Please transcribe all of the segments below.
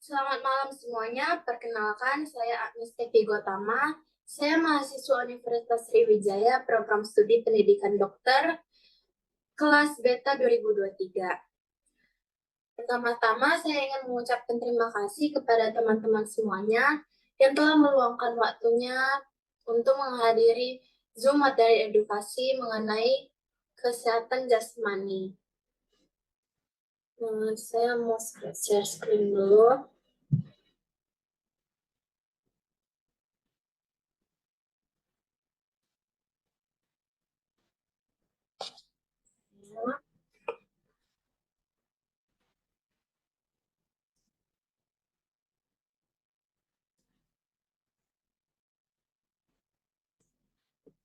Selamat malam semuanya. Perkenalkan, saya Agnes Tevi Gotama. Saya mahasiswa Universitas Sriwijaya, program studi pendidikan dokter, kelas Beta 2023. Pertama-tama, saya ingin mengucapkan terima kasih kepada teman-teman semuanya yang telah meluangkan waktunya untuk menghadiri Zoom materi edukasi mengenai kesehatan jasmani. Saya mau share screen dulu.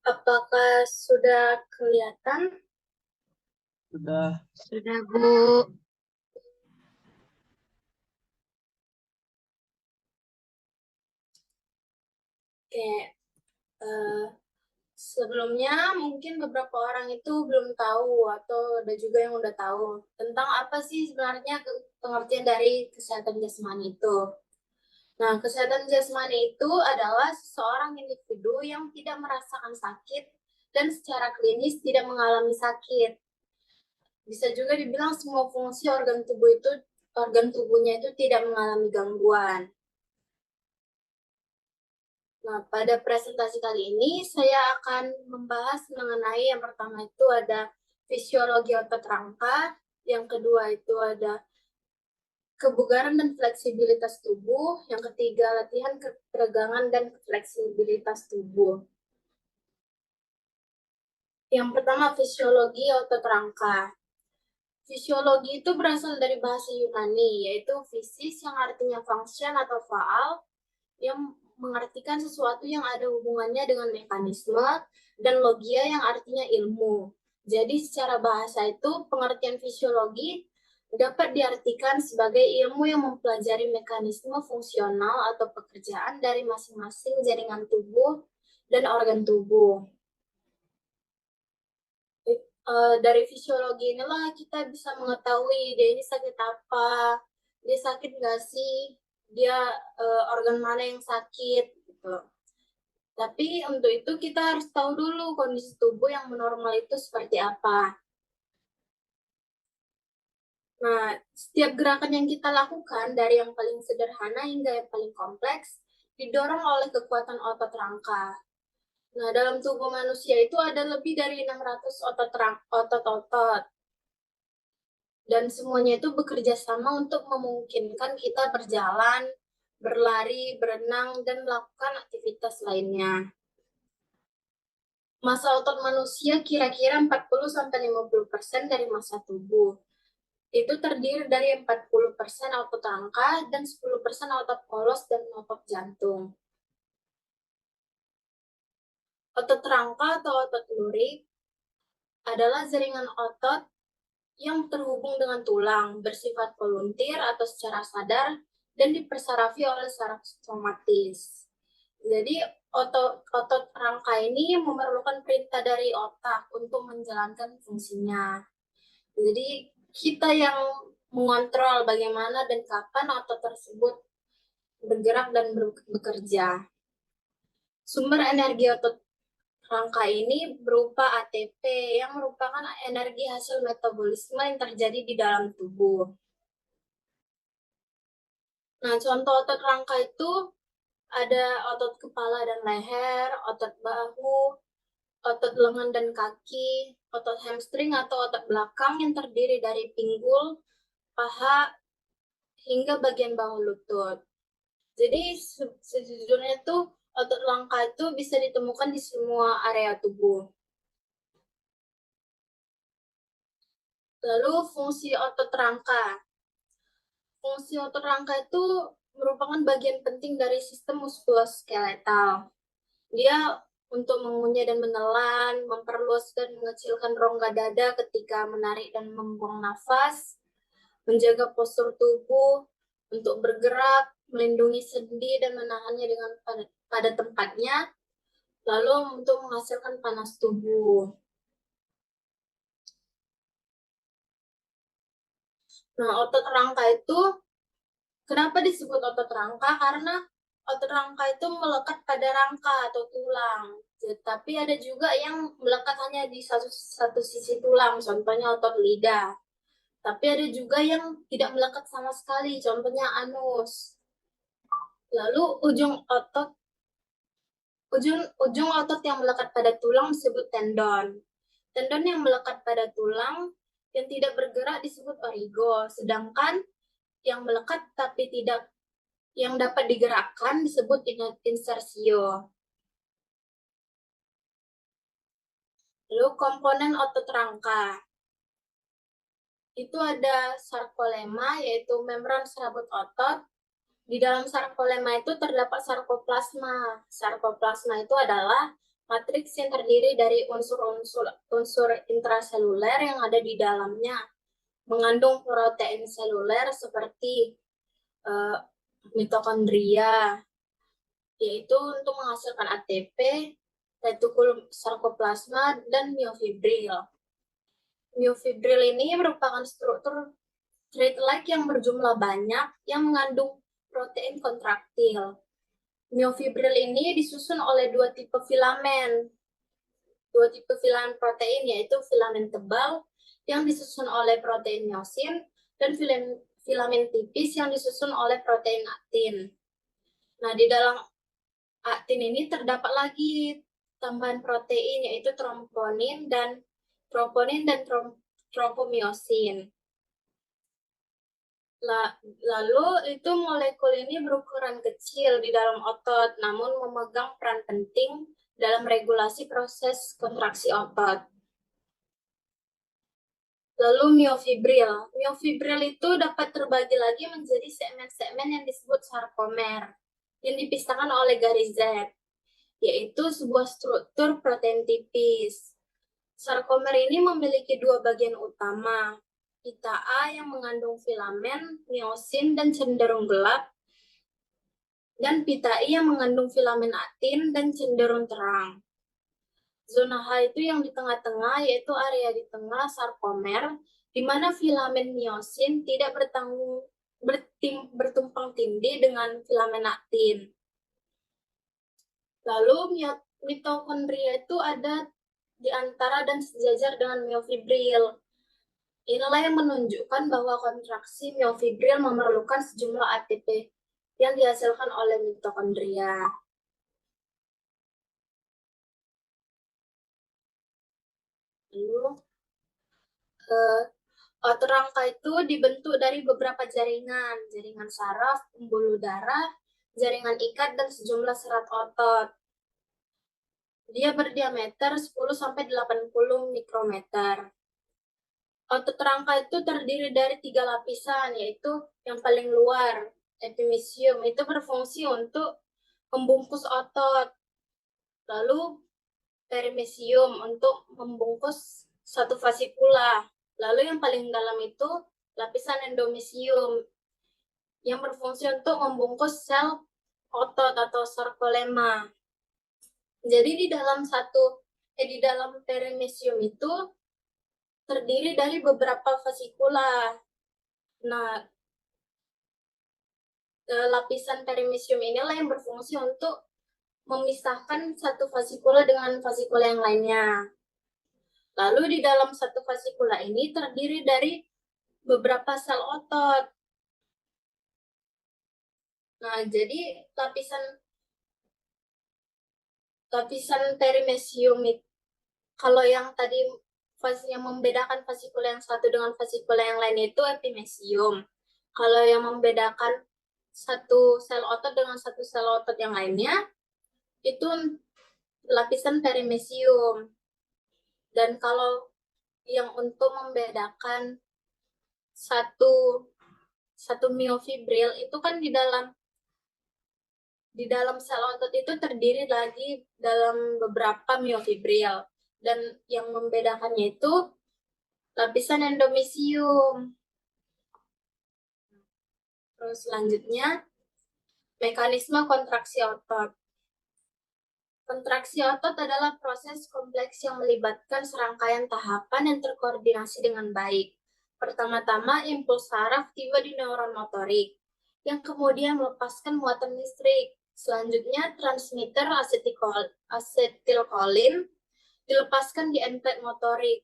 Apakah sudah kelihatan? Sudah. Sudah, Bu. Oke, sebelumnya mungkin beberapa orang itu belum tahu atau ada juga yang udah tahu tentang apa sih sebenarnya pengertian dari kesehatan jasmani itu. Nah, kesehatan jasmani itu adalah seseorang individu yang tidak merasakan sakit dan secara klinis tidak mengalami sakit. Bisa juga dibilang semua fungsi organ tubuhnya itu tidak mengalami gangguan. Nah, pada presentasi kali ini saya akan membahas mengenai yang pertama itu ada fisiologi otot rangka, yang kedua itu ada kebugaran dan fleksibilitas tubuh, yang ketiga latihan ketegangan dan fleksibilitas tubuh. Yang pertama fisiologi otot rangka. Fisiologi itu berasal dari bahasa Yunani, yaitu fisis yang artinya function atau faal, yang mengartikan sesuatu yang ada hubungannya dengan mekanisme, dan logia yang artinya ilmu. Jadi secara bahasa itu pengertian fisiologi dapat diartikan sebagai ilmu yang mempelajari mekanisme fungsional atau pekerjaan dari masing-masing jaringan tubuh dan organ tubuh. Dari fisiologi inilah kita bisa mengetahui dia ini sakit apa, dia sakit nggak sih, dia organ mana yang sakit gitu. Tapi untuk itu kita harus tahu dulu kondisi tubuh yang normal itu seperti apa. Nah, setiap gerakan yang kita lakukan dari yang paling sederhana hingga yang paling kompleks didorong oleh kekuatan otot rangka. Nah, dalam tubuh manusia itu ada lebih dari 600 otot-otot. Dan semuanya itu bekerja sama untuk memungkinkan kita berjalan, berlari, berenang, dan melakukan aktivitas lainnya. Massa otot manusia kira-kira 40-50% dari massa tubuh. Itu terdiri dari 40% otot rangka dan 10% otot polos dan otot jantung. Otot rangka atau otot lurik adalah jaringan otot yang terhubung dengan tulang, bersifat volunteer atau secara sadar, dan dipersarafi oleh saraf somatis. Jadi otot rangka ini memerlukan perintah dari otak untuk menjalankan fungsinya. Jadi kita yang mengontrol bagaimana dan kapan otot tersebut bergerak dan bekerja. Sumber energi otot rangka ini berupa ATP yang merupakan energi hasil metabolisme yang terjadi di dalam tubuh. Nah, contoh otot rangka itu ada otot kepala dan leher, otot bahu, otot lengan dan kaki, otot hamstring atau otot belakang yang terdiri dari pinggul, paha, hingga bagian bawah lutut. Jadi sejujurnya tuh otot rangka itu bisa ditemukan di semua area tubuh. Lalu fungsi otot rangka. Fungsi otot rangka itu merupakan bagian penting dari sistem muskuloskeletal. Dia untuk mengunyah dan menelan, memperluas dan mengecilkan rongga dada ketika menarik dan membuang nafas, menjaga postur tubuh, untuk bergerak, melindungi sendi dan menahannya dengan pada tempatnya, lalu untuk menghasilkan panas tubuh. Nah, otot rangka itu Kenapa disebut otot rangka? Karena otot rangka itu melekat pada rangka atau tulang. Tapi ada juga yang melekat hanya di satu sisi tulang, contohnya otot lidah. Tapi ada juga yang tidak melekat sama sekali, contohnya anus. Lalu ujung otot yang melekat pada tulang disebut tendon. Tendon yang melekat pada tulang yang tidak bergerak disebut origo, sedangkan yang melekat tapi tidak yang dapat digerakkan disebut insersio. Lalu komponen otot rangka. Itu ada sarkolema, yaitu membran serabut otot. Di dalam sarkolema itu terdapat sarkoplasma. Sarkoplasma itu adalah matriks yang terdiri dari unsur intraseluler yang ada di dalamnya, mengandung protein seluler seperti mitokondria, yaitu untuk menghasilkan ATP, retikulum sarkoplasma, dan miofibril. Miofibril ini merupakan struktur thread-like yang berjumlah banyak yang mengandung protein kontraktil. Miofibril ini disusun oleh dua tipe filamen. Dua tipe filamen protein yaitu filamen tebal yang disusun oleh protein myosin dan filamen tipis yang disusun oleh protein aktin. Nah, di dalam aktin ini terdapat lagi tambahan protein yaitu troponin dan tropomyosin. Lalu itu molekul ini berukuran kecil di dalam otot, namun memegang peran penting dalam regulasi proses kontraksi otot. Lalu miofibril. Miofibril itu dapat terbagi lagi menjadi segmen-segmen yang disebut sarkomer, yang dipisahkan oleh garis Z, yaitu sebuah struktur protein tipis. Sarkomer ini memiliki dua bagian utama, pita A yang mengandung filamen, miosin, dan cenderung gelap, dan pita I yang mengandung filamen aktin dan cenderung terang. Zona H itu yang di tengah-tengah, yaitu area di tengah sarkomer, di mana filamen miosin tidak bertumpang tindih dengan filamen aktin. Lalu mitokondria itu ada di antara dan sejajar dengan miofibril. Inilah yang menunjukkan bahwa kontraksi miofibril memerlukan sejumlah ATP yang dihasilkan oleh mitokondria. Lalu, otot rangka itu dibentuk dari beberapa jaringan, jaringan saraf, pembuluh darah, jaringan ikat, dan sejumlah serat otot. Dia berdiameter 10-80 mikrometer. Otot rangka itu terdiri dari 3 lapisan, yaitu yang paling luar, epimysium, itu berfungsi untuk membungkus otot. Lalu perimysium untuk membungkus satu fasikula. Lalu yang paling dalam itu lapisan endomysium yang berfungsi untuk membungkus sel otot atau sarkolema. Jadi di dalam perimysium itu terdiri dari beberapa fasikula. Nah, lapisan perimysium inilah yang berfungsi untuk memisahkan satu fasikula dengan fasikula yang lainnya. Lalu di dalam satu fasikula ini terdiri dari beberapa sel otot. Nah, jadi lapisan perimysium itu, kalau yang tadi yang membedakan fasikula yang satu dengan fasikula yang lain itu epimysium. Kalau yang membedakan satu sel otot dengan satu sel otot yang lainnya itu lapisan perimysium. Dan kalau yang untuk membedakan satu miofibril itu kan di dalam sel otot itu terdiri lagi dalam beberapa miofibril, dan yang membedakannya itu lapisan endomysium. Terus selanjutnya mekanisme kontraksi otot. Kontraksi otot adalah proses kompleks yang melibatkan serangkaian tahapan yang terkoordinasi dengan baik. Pertama-tama, impuls saraf tiba di neuron motorik. yang kemudian melepaskan muatan listrik. Selanjutnya, transmitter asetilkolin dilepaskan di end-plate motorik,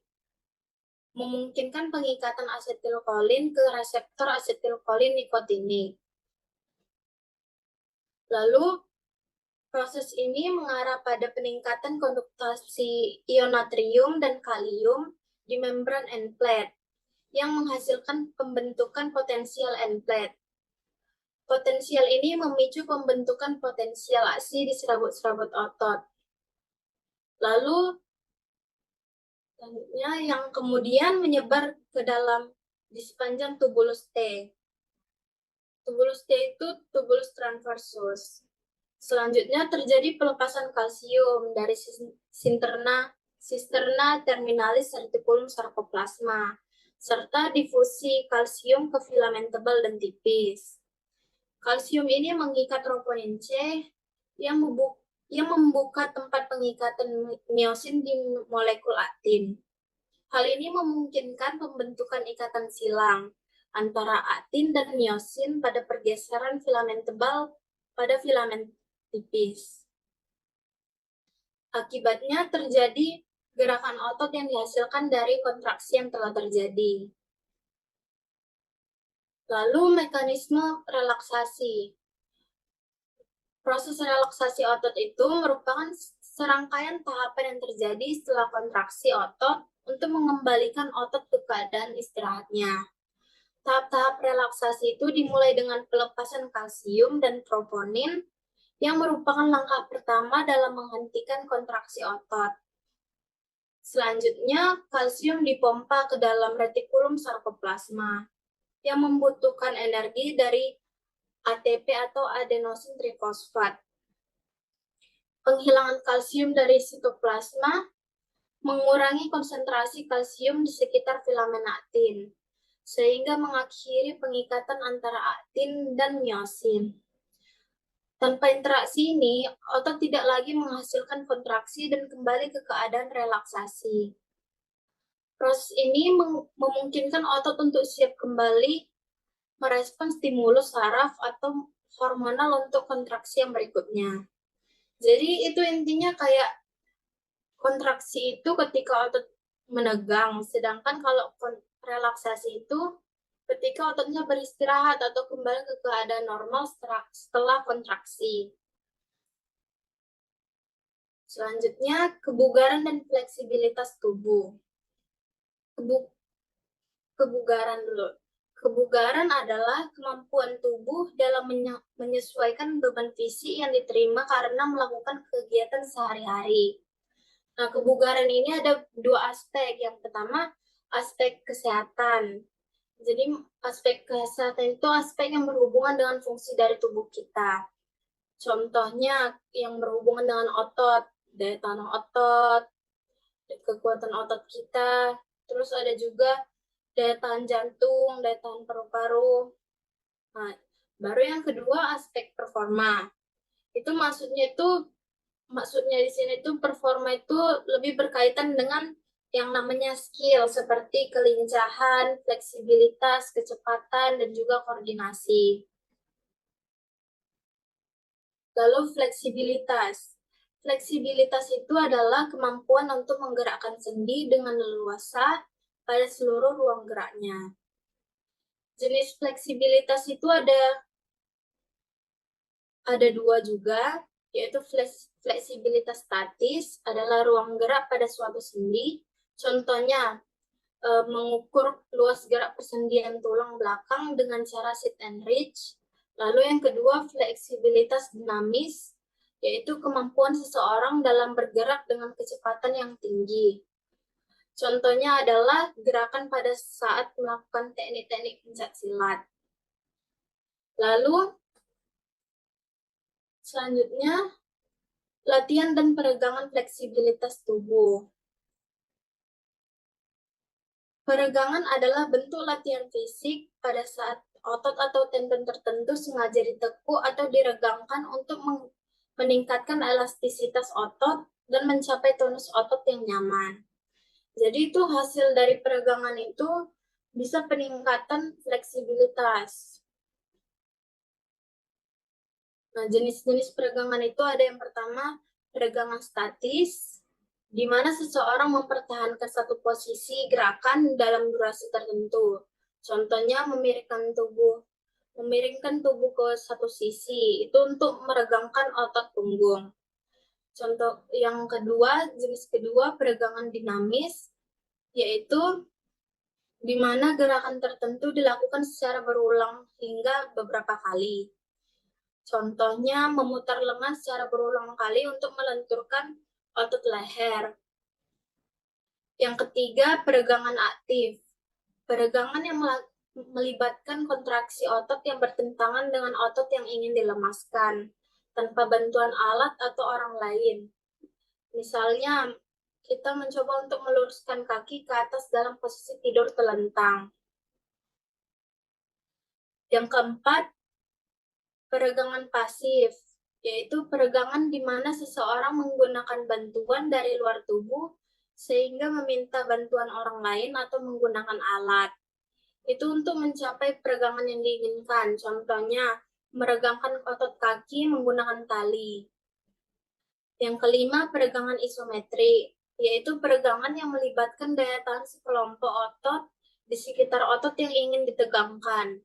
memungkinkan pengikatan asetilkolin ke reseptor asetilkolin nikotinik. Lalu, proses ini mengarah pada peningkatan konduktasi ion natrium dan kalium di membran end plate yang menghasilkan pembentukan potensial end plate. Potensial ini memicu pembentukan potensial aksi di serabut-serabut otot. Lalu, selanjutnya yang kemudian menyebar ke dalam di sepanjang tubulus T. Tubulus T itu tubulus transversus. Selanjutnya terjadi pelepasan kalsium dari sisterna terminalis reticulum sarcoplasma, serta difusi kalsium ke filamen tebal dan tipis. Kalsium ini mengikat troponin C yang membuka tempat pengikatan miosin di molekul aktin. Hal ini memungkinkan pembentukan ikatan silang antara aktin dan miosin pada pergeseran filamen tebal pada filamen tipis. Akibatnya terjadi gerakan otot yang dihasilkan dari kontraksi yang telah terjadi. Lalu mekanisme relaksasi. Proses relaksasi otot itu merupakan serangkaian tahapan yang terjadi setelah kontraksi otot untuk mengembalikan otot ke keadaan istirahatnya. Tahap-tahap relaksasi itu dimulai dengan pelepasan kalsium dan troponin yang merupakan langkah pertama dalam menghentikan kontraksi otot. Selanjutnya, kalsium dipompa ke dalam retikulum sarkoplasma yang membutuhkan energi dari ATP atau adenosin trifosfat. Penghilangan kalsium dari sitoplasma mengurangi konsentrasi kalsium di sekitar filamen aktin, sehingga mengakhiri pengikatan antara aktin dan miosin. Tanpa interaksi ini, otot tidak lagi menghasilkan kontraksi dan kembali ke keadaan relaksasi. Proses ini memungkinkan otot untuk siap kembali merespon stimulus saraf atau hormonal untuk kontraksi yang berikutnya. Jadi itu intinya kayak kontraksi itu ketika otot menegang, sedangkan kalau relaksasi itu ketika ototnya beristirahat atau kembali ke keadaan normal setelah kontraksi. Selanjutnya, kebugaran dan fleksibilitas tubuh. Kebugaran dulu. Kebugaran adalah kemampuan tubuh dalam menyesuaikan beban fisik yang diterima karena melakukan kegiatan sehari-hari. Nah, kebugaran ini ada dua aspek. Yang pertama, aspek kesehatan. Jadi, aspek kesehatan itu aspek yang berhubungan dengan fungsi dari tubuh kita. Contohnya, yang berhubungan dengan otot, daya tahan otot, kekuatan otot kita. Terus ada juga daya tahan jantung, daya tahan paru-paru. Nah, baru yang kedua aspek performa. Itu maksudnya di sini tuh performa itu lebih berkaitan dengan yang namanya skill seperti kelincahan, fleksibilitas, kecepatan, dan juga koordinasi. Lalu fleksibilitas. Fleksibilitas itu adalah kemampuan untuk menggerakkan sendi dengan leluasa pada seluruh ruang geraknya. Jenis fleksibilitas itu ada dua juga, yaitu fleksibilitas statis adalah ruang gerak pada suatu sendi. Contohnya, mengukur luas gerak persendian tulang belakang dengan cara sit and reach. Lalu yang kedua, fleksibilitas dinamis, yaitu kemampuan seseorang dalam bergerak dengan kecepatan yang tinggi. Contohnya adalah gerakan pada saat melakukan teknik-teknik pencak silat. Lalu, selanjutnya, latihan dan peregangan fleksibilitas tubuh. Peregangan adalah bentuk latihan fisik pada saat otot atau tendon tertentu sengaja ditekuk atau diregangkan untuk meningkatkan elastisitas otot dan mencapai tonus otot yang nyaman. Jadi itu hasil dari peregangan itu bisa peningkatan fleksibilitas. Nah, jenis-jenis peregangan itu ada yang pertama, peregangan statis, di mana seseorang mempertahankan satu posisi gerakan dalam durasi tertentu. Contohnya memiringkan tubuh ke satu sisi, itu untuk meregangkan otot punggung. Contoh yang kedua, jenis kedua, peregangan dinamis, yaitu di mana gerakan tertentu dilakukan secara berulang hingga beberapa kali. Contohnya, memutar lengan secara berulang kali untuk melenturkan otot leher. Yang ketiga, peregangan aktif. Peregangan yang melibatkan kontraksi otot yang bertentangan dengan otot yang ingin dilemaskan, tanpa bantuan alat atau orang lain. Misalnya, kita mencoba untuk meluruskan kaki ke atas dalam posisi tidur telentang. Yang keempat, peregangan pasif, yaitu peregangan di mana seseorang menggunakan bantuan dari luar tubuh sehingga meminta bantuan orang lain atau menggunakan alat. Itu untuk mencapai peregangan yang diinginkan. Contohnya, meregangkan otot kaki menggunakan tali. Yang kelima, peregangan isometri, yaitu peregangan yang melibatkan daya tahan sekelompok otot di sekitar otot yang ingin ditegangkan.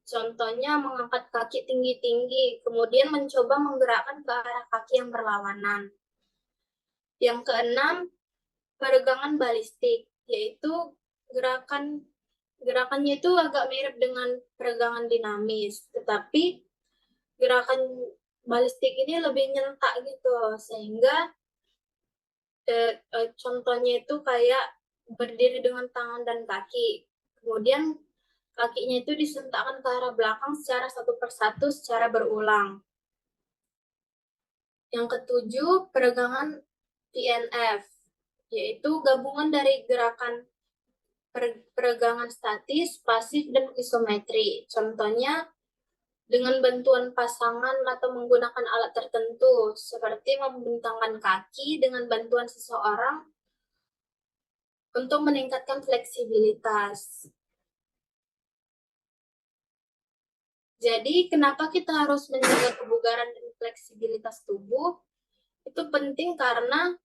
Contohnya mengangkat kaki tinggi-tinggi, kemudian mencoba menggerakkan ke arah kaki yang berlawanan. Yang keenam, peregangan balistik, yaitu gerakannya itu agak mirip dengan peregangan dinamis, tetapi gerakan balistik ini lebih nyentak gitu, sehingga contohnya itu kayak berdiri dengan tangan dan kaki, kemudian kakinya itu disentakkan ke arah belakang secara satu persatu secara berulang. Yang ketujuh, peregangan PNF, yaitu gabungan dari gerakan peregangan statis, pasif, dan isometri. Contohnya, dengan bantuan pasangan atau menggunakan alat tertentu, seperti membentangkan kaki dengan bantuan seseorang untuk meningkatkan fleksibilitas. Jadi, kenapa kita harus menjaga kebugaran dan fleksibilitas tubuh? Itu penting karena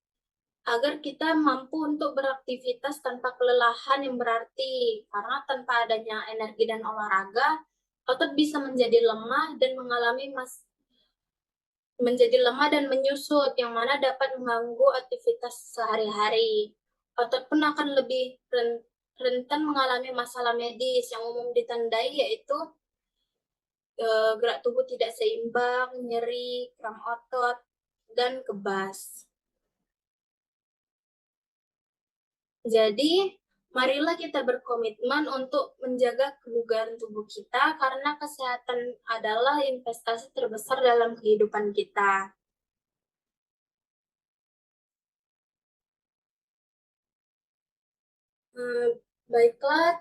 agar kita mampu untuk beraktivitas tanpa kelelahan yang berarti. Karena tanpa adanya energi dan olahraga, otot bisa menjadi lemah dan menyusut, yang mana dapat mengganggu aktivitas sehari-hari. Otot pun akan lebih rentan mengalami masalah medis yang umum ditandai yaitu gerak tubuh tidak seimbang, nyeri, kram otot, dan kebas. Jadi, marilah kita berkomitmen untuk menjaga kebugaran tubuh kita karena kesehatan adalah investasi terbesar dalam kehidupan kita. Baiklah,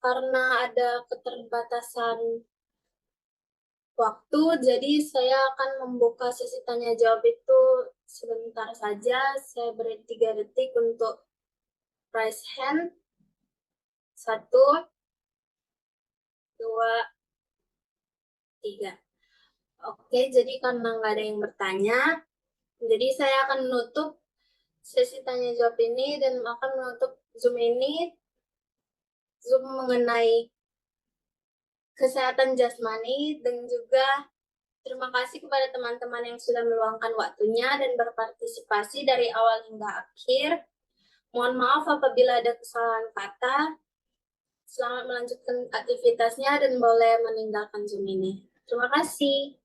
karena ada keterbatasan waktu, jadi saya akan membuka sesi tanya jawab itu sebentar saja. Saya beri 3 detik untuk raise hand. 1, 2, 3. Oke, jadi karena nggak ada yang bertanya, jadi saya akan menutup sesi tanya jawab ini dan akan menutup Zoom ini. Zoom mengenai kesehatan jasmani, dan juga terima kasih kepada teman-teman yang sudah meluangkan waktunya dan berpartisipasi dari awal hingga akhir. Mohon maaf apabila ada kesalahan kata. Selamat melanjutkan aktivitasnya dan boleh meninggalkan Zoom ini. Terima kasih.